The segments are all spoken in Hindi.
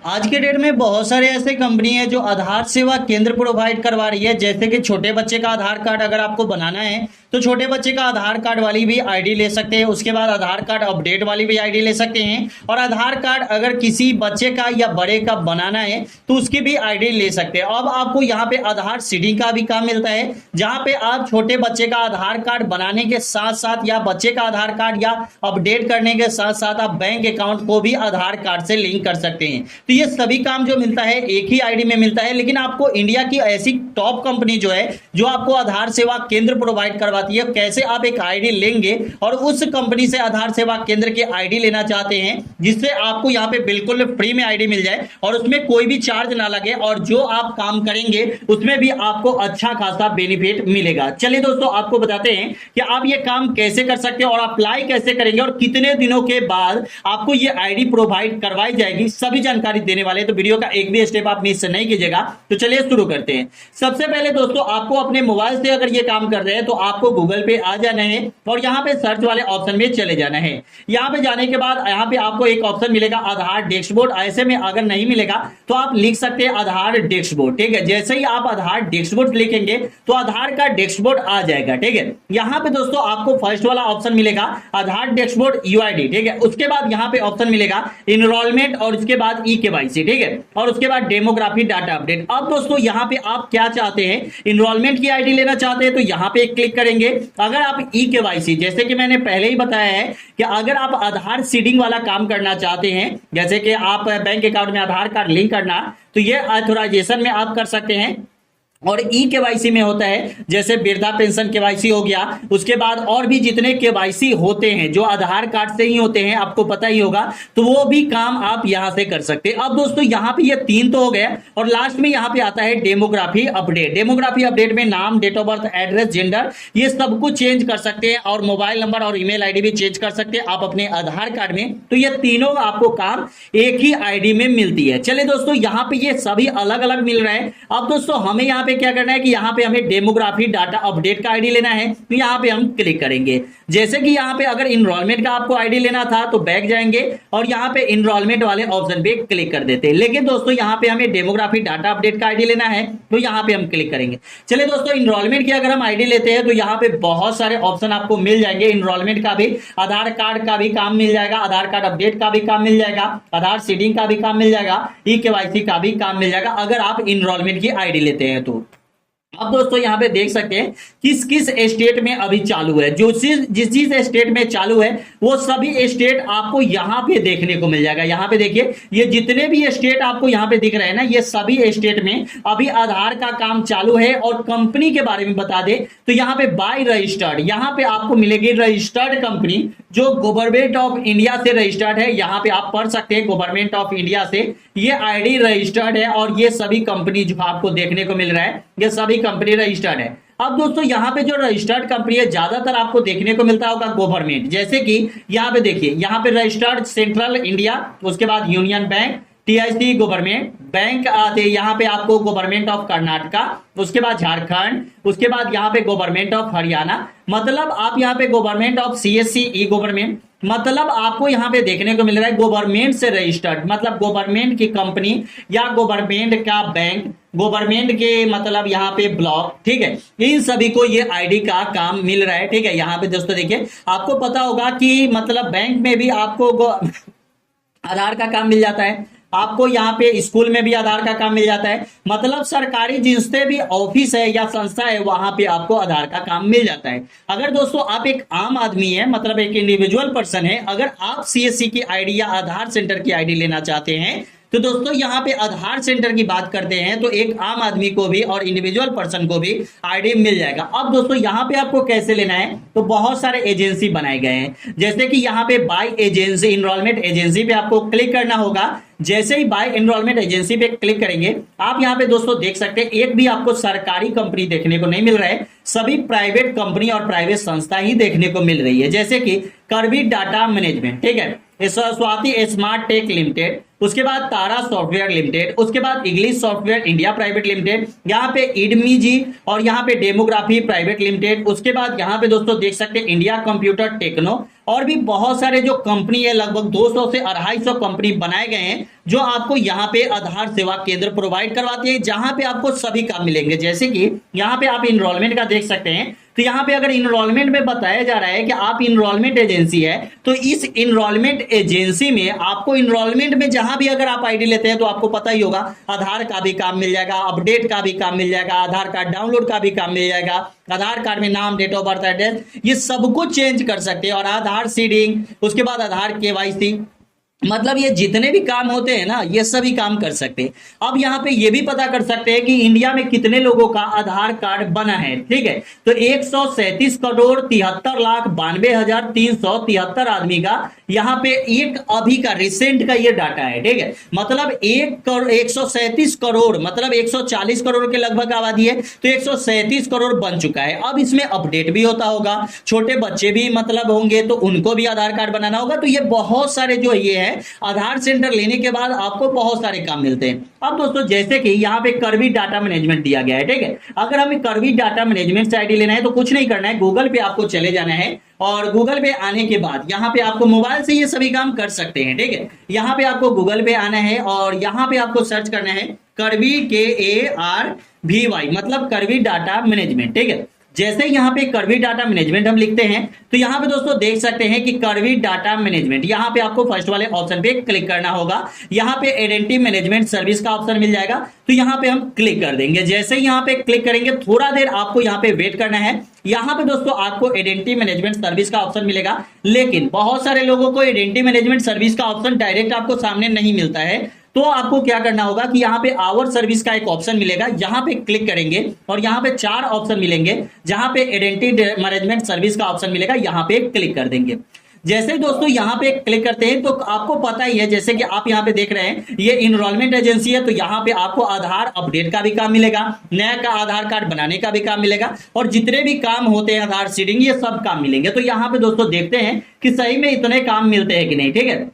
आज के डेट में बहुत सारे ऐसे कंपनी है जो आधार सेवा केंद्र प्रोवाइड करवा रही है। जैसे कि छोटे बच्चे का आधार कार्ड अगर आपको बनाना है तो छोटे बच्चे का आधार कार्ड वाली भी आईडी ले सकते हैं। उसके बाद आधार कार्ड अपडेट वाली भी आईडी ले सकते हैं। और आधार कार्ड अगर किसी बच्चे का या बड़े का बनाना है तो उसकी भी आईडी ले सकते हैं। अब आपको यहाँ पे आधार सीडिंग का भी काम मिलता है, जहाँ पे आप छोटे बच्चे का आधार कार्ड बनाने के साथ साथ या बच्चे का आधार कार्ड या अपडेट करने के साथ साथ आप बैंक अकाउंट को भी आधार कार्ड से लिंक कर सकते हैं। तो ये सभी काम जो मिलता है एक ही आईडी में मिलता है। लेकिन आपको इंडिया की ऐसी टॉप कंपनी जो है जो आपको आधार सेवा केंद्र प्रोवाइड करवाती है, कैसे आप एक आईडी लेंगे और उस कंपनी से आधार सेवा केंद्र की आईडी लेना चाहते हैं जिससे आपको यहाँ पे बिल्कुल फ्री में आईडी मिल जाए और उसमें कोई भी चार्ज ना लगे और जो आप काम करेंगे उसमें भी आपको अच्छा खासा बेनिफिट मिलेगा। चलिए दोस्तों, आपको बताते हैं कि आप ये काम कैसे कर सकते हैं और अप्लाई कैसे करेंगे और कितने दिनों के बाद आपको ये आईडी प्रोवाइड करवाई जाएगी, सभी जानकारी देने वाले। तो वीडियो का एक भी स्टेप आप मिस नहीं कीजिएगा। तो चलिए शुरू करते हैं। सबसे पहले दोस्तों, आपको अपने मोबाइल से अगर ये काम कर रहे हैं तो आपको गूगल पे आ जाना है और यहाँ पे सर्च वाले ऑप्शन में चले जाना है। यहाँ पे जाने के बाद यहाँ पे आपको एक ऑप्शन मिलेगा आधार डैशबोर्ड। ऐसे में अगर नहीं मिलेगा तो आप लिख सकते हैं आधार डैशबोर्ड। ठीक है, जैसे ही आप आधार डैशबोर्ड लिखेंगे तो आधार का डैशबोर्ड आ जाएगा। ठीक है, यहाँ पे दोस्तों आपको फर्स्ट वाला ऑप्शन मिलेगा आधार डैशबोर्ड यूआईडी। ठीक है, उसके बाद यहाँ पे ऑप्शन मिलेगा इनरोलमेंट और उसके बाद ई केवाईसी। ठीक है, और उसके बाद डेमोग्राफी डाटा अपडेट। अब दोस्तों यहाँ पे आप क्या चाहते हैं, इनरोलमेंट की आईडी लेना चाहते हैं तो यहाँ पे क्लिक करेंगे। अगर आप ई केवाईसी, जैसे कि मैंने पहले ही बताया है कि अगर आप आधार सीडिंग वाला काम करना चाहते हैं, जैसे कि आप बैंक अकाउंट में आधार कार्ड लिंक करना, तो ये ऑथराइजेशन में आप कर सकते हैं। और ई केवाईसी में होता है जैसे वृद्धा पेंशन केवाईसी हो गया, उसके बाद और भी जितने केवाईसी होते हैं जो आधार कार्ड से ही होते हैं, आपको पता ही होगा, तो वो भी काम आप यहां से कर सकते हैं। अब दोस्तों यहाँ पे ये तीन तो हो गए और लास्ट में यहाँ पे आता है डेमोग्राफी अपडेट। डेमोग्राफी अपडेट में नाम, date of birth, address, gender, ये सब कुछ चेंज कर सकते हैं और मोबाइल नंबर और ईमेल आईडी भी चेंज कर सकते हैं आप अपने आधार कार्ड में। तो ये तीनों आपको काम एक ही आईडी में मिलती है। चलिए दोस्तों, यहाँ पे ये सभी अलग अलग मिल रहे हैं। अब दोस्तों हमें यहाँ पे क्या करना है कि यहाँ पे हमें डेमोग्राफी डाटा अपडेट का आईडी लेना है, तो यहाँ पे हम क्लिक करेंगे। जैसे कि यहाँ पे अगर इनरोलमेंट का आपको आईडी लेना था तो बैक जाएंगे और यहाँ पे इनरोलमेंट वाले ऑप्शन पे क्लिक कर देते हैं। लेकिन दोस्तों यहाँ पे हमें डेमोग्राफी डाटा अपडेट का आईडी लेना है तो यहाँ पे हम क्लिक करेंगे। चलिए दोस्तों, इनरोलमेंट की अगर हम आईडी लेते हैं तो यहाँ पे बहुत सारे ऑप्शन आपको मिल जाएंगे। इनरोलमेंट का भी, आधार कार्ड का भी काम मिल जाएगा, आधार कार्ड अपडेट का भी काम मिल जाएगा, आधार सीडिंग का भी काम मिल जाएगा, ई केवाईसी का भी काम मिल जाएगा अगर आप इनरोलमेंट की आईडी लेते हैं तो। अब दोस्तों यहाँ पे देख सकते हैं किस किस स्टेट में अभी चालू है। जो जिस जिस स्टेट में चालू है वो सभी स्टेट आपको यहाँ पे देखने को मिल जाएगा। यहाँ पे देखिए, ये जितने भी स्टेट आपको यहाँ पे दिख रहे हैं ना, ये सभी स्टेट में अभी आधार का काम चालू है। और कंपनी के बारे में बता दे तो यहाँ पे बाय रजिस्टर्ड, यहाँ पे आपको मिलेगी रजिस्टर्ड कंपनी जो गवर्नमेंट ऑफ इंडिया से रजिस्टर्ड है। यहाँ पे आप पढ़ सकते हैं गवर्नमेंट ऑफ इंडिया से ये आईडी रजिस्टर्ड है और ये सभी कंपनी जो आपको देखने को मिल रहा है ये सभी कंपनी रजिस्टर्ड है। अब दोस्तों यहाँ पे जो रजिस्टर्ड कंपनी है ज्यादातर आपको देखने को मिलता होगा गवर्नमेंट। जैसे कि यहाँ पे देखिए, यहाँ पे रजिस्टर्ड सेंट्रल इंडिया, उसके बाद union bank, TIC government bank आते, यहाँ पे आपको गवर्नमेंट ऑफ कर्नाटका, उसके बाद झारखंड, उसके बाद यहाँ पे गवर्नमेंट ऑफ हरियाणा। मतलब आप यहाँ पे government of CSC E government, मतलब आपको यहाँ पे देखने को मिल रहा है गवर्नमेंट से रजिस्टर्ड, मतलब गवर्नमेंट की कंपनी या गवर्नमेंट का बैंक, गवर्नमेंट के मतलब यहाँ पे ब्लॉक। ठीक है, इन सभी को ये आईडी का काम मिल रहा है। ठीक है, यहाँ पे दोस्तों देखिए, आपको पता होगा कि मतलब बैंक में भी आपको आधार का काम मिल जाता है, आपको यहाँ पे स्कूल में भी आधार का काम मिल जाता है। मतलब सरकारी जिससे भी ऑफिस है या संस्था है वहां पे आपको आधार का काम मिल जाता है। अगर दोस्तों आप एक आम आदमी है, मतलब एक इंडिविजुअल पर्सन है, अगर आप सीएससी की आईडी या आधार सेंटर की आईडी लेना चाहते हैं तो दोस्तों यहाँ पे आधार सेंटर की बात करते हैं तो एक आम आदमी को भी और इंडिविजुअल पर्सन को भी आईडी मिल जाएगा। अब दोस्तों यहाँ पे आपको कैसे लेना है, तो बहुत सारे एजेंसी बनाए गए हैं। जैसे कि यहाँ पे बाय एजेंसी, इनरोलमेंट एजेंसी पे आपको क्लिक करना होगा। जैसे ही बाय एनरोलमेंट एजेंसी पे क्लिक करेंगे आप यहाँ पे दोस्तों देख सकते हैं एक भी आपको सरकारी कंपनी देखने को नहीं मिल रहा है, सभी प्राइवेट कंपनी और प्राइवेट संस्था ही देखने को मिल रही है। जैसे कि करबी डाटा मैनेजमेंट, ठीक है, स्वाति स्मार्ट टेक लिमिटेड, उसके बाद तारा सॉफ्टवेयर लिमिटेड, उसके बाद English software India private limited, यहाँ पे इडमी जी और यहाँ पे डेमोग्राफी प्राइवेट लिमिटेड। उसके बाद यहाँ पे दोस्तों देख सकते हैं इंडिया कंप्यूटर टेक्नो, और भी बहुत सारे जो कंपनी है, लगभग 200 से 250 कंपनी बनाए गए हैं जो आपको यहाँ पे आधार सेवा केंद्र प्रोवाइड करवाती है, जहां पे आपको सभी काम मिलेंगे। जैसे कि यहाँ पे आप इनरोलमेंट का देख सकते हैं, तो यहाँ पे अगर इनरोलमेंट में बताया जा रहा है कि आप इनरोलमेंट एजेंसी है, तो इस इनरोलमेंट एजेंसी में आपको इनरोलमेंट में जहां भी अगर आप आईडी लेते हैं तो आपको पता ही होगा आधार का भी काम मिल जाएगा, अपडेट का भी काम मिल जाएगा, आधार कार्ड डाउनलोड का भी काम मिल जाएगा, आधार कार्ड में नाम, डेट ऑफ बर्थ, एड्रेस, ये सब कुछ चेंज कर सकते हैं, और आधार सीडिंग, उसके बाद आधार केवाईसी, मतलब ये जितने भी काम होते हैं ना, ये सभी काम कर सकते हैं। अब यहाँ पे ये भी पता कर सकते हैं कि इंडिया में कितने लोगों का आधार कार्ड बना है, ठीक है। तो 137 करोड़ 73 लाख 92,373 आदमी का यहाँ पे एक अभी का रिसेंट का ये डाटा है, ठीक है। मतलब 137 करोड़ मतलब 140 करोड़ के लगभग आबादी है, तो 137 करोड़ बन चुका है। अब इसमें अपडेट भी होता होगा, छोटे बच्चे भी मतलब होंगे तो उनको भी आधार कार्ड बनाना होगा। तो ये बहुत सारे जो ये है आधार सेंटर लेने के बाद आपको बहुत सारे काम मिलते हैं। अब दोस्तों जैसे कि यहाँ पे कर्वी डाटा मैनेजमेंट दिया गया है, ठीक है। अगर हमें कर्वी डाटा मैनेजमेंट से आईडी लेना है तो कुछ नहीं करना है, गूगल पे आपको चले जाना है, और गूगल पे आने के बाद यहाँ पे आपको मोबाइल से ये सभी काम कर सकते हैं, ठीक है। यहाँ पे आपको गूगल पे आना है और यहाँ पे आपको सर्च करना है कर्वी KARVY, मतलब कर्वी डाटा मैनेजमेंट, ठीक है। जैसे यहाँ पे कर्वी डाटा मैनेजमेंट हम लिखते हैं तो यहाँ पे दोस्तों देख सकते हैं कि कर्वी डाटा मैनेजमेंट, यहाँ पे आपको फर्स्ट वाले ऑप्शन पे क्लिक करना होगा। यहाँ पे आइडेंटिटी मैनेजमेंट सर्विस का ऑप्शन मिल जाएगा, तो यहाँ पे हम क्लिक कर देंगे। जैसे ही यहाँ पे क्लिक करेंगे थोड़ा देर आपको यहाँ पे वेट करना है। यहाँ पे दोस्तों आपको आइडेंटिटी मैनेजमेंट सर्विस का ऑप्शन मिलेगा, लेकिन बहुत सारे लोगों को आइडेंटिटी मैनेजमेंट सर्विस का ऑप्शन डायरेक्ट आपको सामने नहीं मिलता है, तो आपको क्या करना होगा कि यहाँ पे आवर सर्विस का एक ऑप्शन मिलेगा, यहाँ पे क्लिक करेंगे और यहाँ पे 4 ऑप्शन मिलेंगे, जहां पे आइडेंटिटी मैनेजमेंट सर्विस का ऑप्शन मिलेगा, यहाँ पे क्लिक कर देंगे। जैसे ही दोस्तों यहाँ पे क्लिक करते हैं तो आपको पता ही है, जैसे कि आप यहाँ पे देख रहे हैं ये इनरोलमेंट एजेंसी है, तो यहाँ पे आपको आधार अपडेट का भी काम मिलेगा, नया का आधार कार्ड बनाने का भी काम मिलेगा, और जितने भी काम होते हैं आधार सीडिंग, ये सब काम मिलेंगे। तो यहाँ पे दोस्तों देखते हैं कि सही में इतने काम मिलते हैं कि नहीं, ठीक है।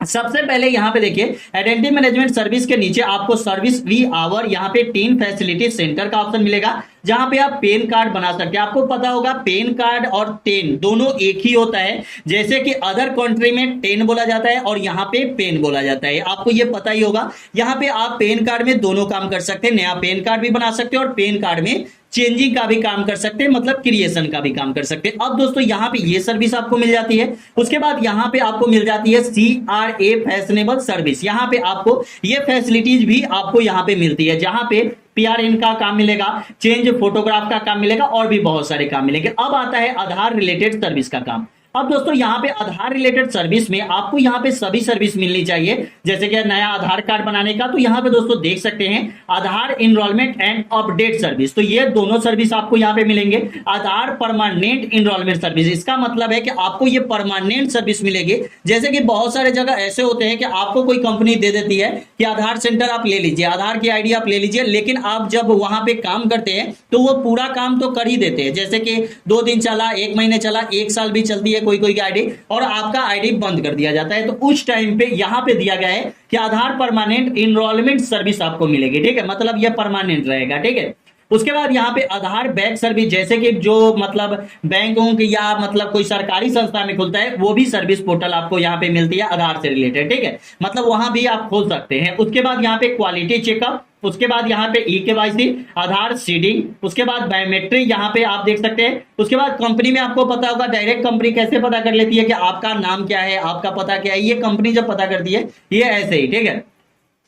सबसे पहले यहाँ पे देखिए आइडेंटिटी मैनेजमेंट सर्विस के नीचे आपको सर्विस वी आवर, यहाँ पे 3 फैसिलिटी सेंटर का ऑप्शन मिलेगा, जहां पे आप पेन कार्ड बना सकते हैं। आपको पता होगा पेन कार्ड और टेन दोनों एक ही होता है, जैसे कि अदर कंट्री में टेन बोला जाता है और यहाँ पे पेन बोला जाता है, आपको ये पता ही होगा। यहाँ पे आप पेन कार्ड में दोनों काम कर सकते हैं, नया पेन कार्ड भी बना सकते हैं और पेन कार्ड में चेंजिंग का भी काम कर सकते हैं, मतलब क्रिएशन का भी काम कर सकते हैं। अब दोस्तों यहाँ पे ये सर्विस आपको मिल जाती है। उसके बाद यहाँ पे आपको मिल जाती है CRA फैशनेबल सर्विस, यहाँ पे आपको ये फैसिलिटीज भी आपको यहाँ पे मिलती है, जहां पे PRN का काम मिलेगा, चेंज फोटोग्राफ का काम मिलेगा और भी बहुत सारे काम मिलेंगे। अब आता है आधार रिलेटेड सर्विस का काम। अब दोस्तों यहाँ पे आधार रिलेटेड सर्विस में आपको यहाँ पे सभी सर्विस मिलनी चाहिए, जैसे कि नया आधार कार्ड बनाने का, तो यहाँ पे दोस्तों देख सकते हैं आधार इनरोलमेंट एंड अपडेट सर्विस, तो ये दोनों सर्विस आपको यहाँ पे मिलेंगे। आधार परमानेंट इनरोलमेंट सर्विस, इसका मतलब है कि आपको ये परमानेंट सर्विस मिलेगी। जैसे कि बहुत सारे जगह ऐसे होते हैं कि आपको कोई कंपनी दे देती है कि आधार सेंटर आप ले लीजिए, आधार की आईडी आप ले लीजिए, लेकिन आप जब वहां पे काम करते हैं तो वो पूरा काम तो कर ही देते हैं, जैसे कि 2 दिन चला, 1 महीने चला, 1 साल भी चलती है कोई कोई आईडी, और आपका आईडी बंद कर दिया जाता है। तो उस टाइम पे यहां पे दिया गया है कि आधार परमानेंट इनरोलमेंट सर्विस आपको मिलेगी, ठीक है, मतलब ये परमानेंट रहेगा, ठीक है। उसके बाद यहाँ पे आधार बैंक सर्विस, जैसे कि जो मतलब बैंकों की या मतलब कोई सरकारी संस्था में खुलता है, वो भी सर्विस पोर्टल आपको यहाँ पे मिलती है आधार से रिलेटेड, ठीक है, मतलब वहां भी आप खोल सकते हैं। उसके बाद यहाँ पे क्वालिटी चेकअप, उसके बाद यहाँ पे EKYC, आधार सीडिंग, उसके बाद बायोमेट्रिक यहाँ पे आप देख सकते हैं। उसके बाद कंपनी में आपको पता होगा डायरेक्ट कंपनी कैसे पता कर लेती है कि आपका नाम क्या है, आपका पता क्या है, ये कंपनी जब पता करती है ये ऐसे ही, ठीक है।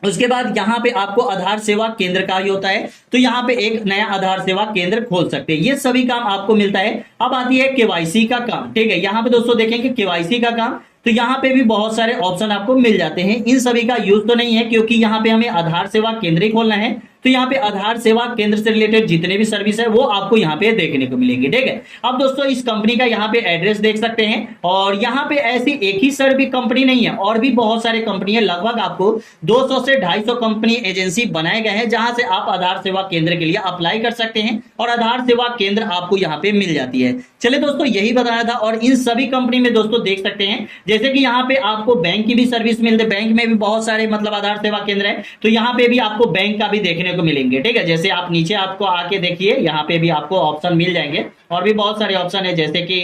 उसके बाद यहाँ पे आपको आधार सेवा केंद्र का ही होता है, तो यहाँ पे एक नया आधार सेवा केंद्र खोल सकते हैं, ये सभी काम आपको मिलता है। अब आती है KYC का काम, ठीक है। यहाँ पे दोस्तों देखेंगे KYC का काम, तो यहाँ पे भी बहुत सारे ऑप्शन आपको मिल जाते हैं। इन सभी का यूज तो नहीं है क्योंकि यहाँ पे हमें आधार सेवा केंद्र ही खोलना है, तो यहाँ पे आधार सेवा केंद्र से रिलेटेड जितने भी सर्विस है वो आपको यहाँ पे देखने को मिलेंगे। ठीक है, अब दोस्तों इस कंपनी का यहाँ पे एड्रेस देख सकते हैं, और यहाँ पे ऐसी एक ही सर भी कंपनी नहीं है, और भी बहुत सारे कंपनी है, लगभग आपको 200 से 250 कंपनी एजेंसी बनाए गए हैं जहां से आप आधार सेवा केंद्र के लिए अप्लाई कर सकते हैं और आधार सेवा केंद्र आपको यहाँ पे मिल जाती है। चलिए दोस्तों यही बताया था, और इन सभी कंपनी में दोस्तों देख सकते हैं जैसे कि यहाँ पे आपको बैंक की भी सर्विस मिलती है, बैंक में भी बहुत सारे मतलब आधार सेवा केंद्र है, तो यहाँ पे भी आपको बैंक का भी देखने को मिलेंगे। ठीक है, जैसे आप नीचे आपको आके देखिए यहाँ पे भी आपको ऑप्शन मिल जाएंगे, और भी बहुत सारे ऑप्शन है जैसे कि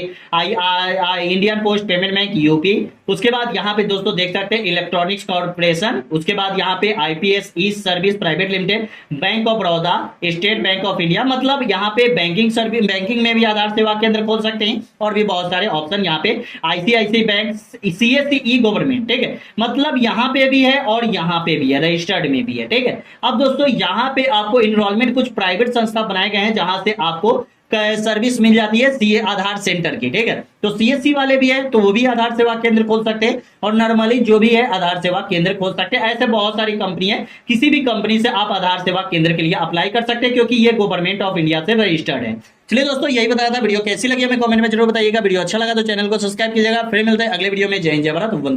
Indian post payment bank UP, उसके बाद यहाँ पे दोस्तों देख सकते हैं इलेक्ट्रॉनिक्स कॉर्पोरेशन, उसके बाद यहाँ पे IPS E service private limited, bank of Baroda, state bank of India, मतलब यहाँ पे बैंकिंग सर्विस, बैंकिंग में भी आधार सेवा केंद्र खोल सकते हैं, और भी बहुत सारे ऑप्शन यहाँ पे आईसीआईसी बैंक, सीएससी ई गवर्नमेंट। ठीक है, मतलब यहाँ पे भी है और यहाँ पे भी है, रजिस्टर्ड में भी है। ठीक है, अब दोस्तों यहाँ पे आपको इनरोलमेंट कुछ प्राइवेट संस्था बनाए गए हैं जहां से आपको सर्विस मिल जाती है सीए आधार सेंटर की। ठीक है, तो सीएससी वाले भी है तो वो भी आधार सेवा केंद्र खोल सकते हैं, और नॉर्मली जो भी है आधार सेवा केंद्र खोल सकते हैं। ऐसे बहुत सारी कंपनी है, किसी भी कंपनी से आप आधार सेवा केंद्र के लिए अप्लाई कर सकते हैं क्योंकि ये गवर्नमेंट ऑफ इंडिया से रजिस्टर्ड है। चलिए दोस्तों यही बताया था, वीडियो कैसी लगी हमें कमेंट में जरूर बताइएगा, वीडियो अच्छा लगा तो चैनल को सब्सक्राइब कीजिएगा। फिर मिलते हैं अगले वीडियो में। जय हिंद, जय भारत, वंदे।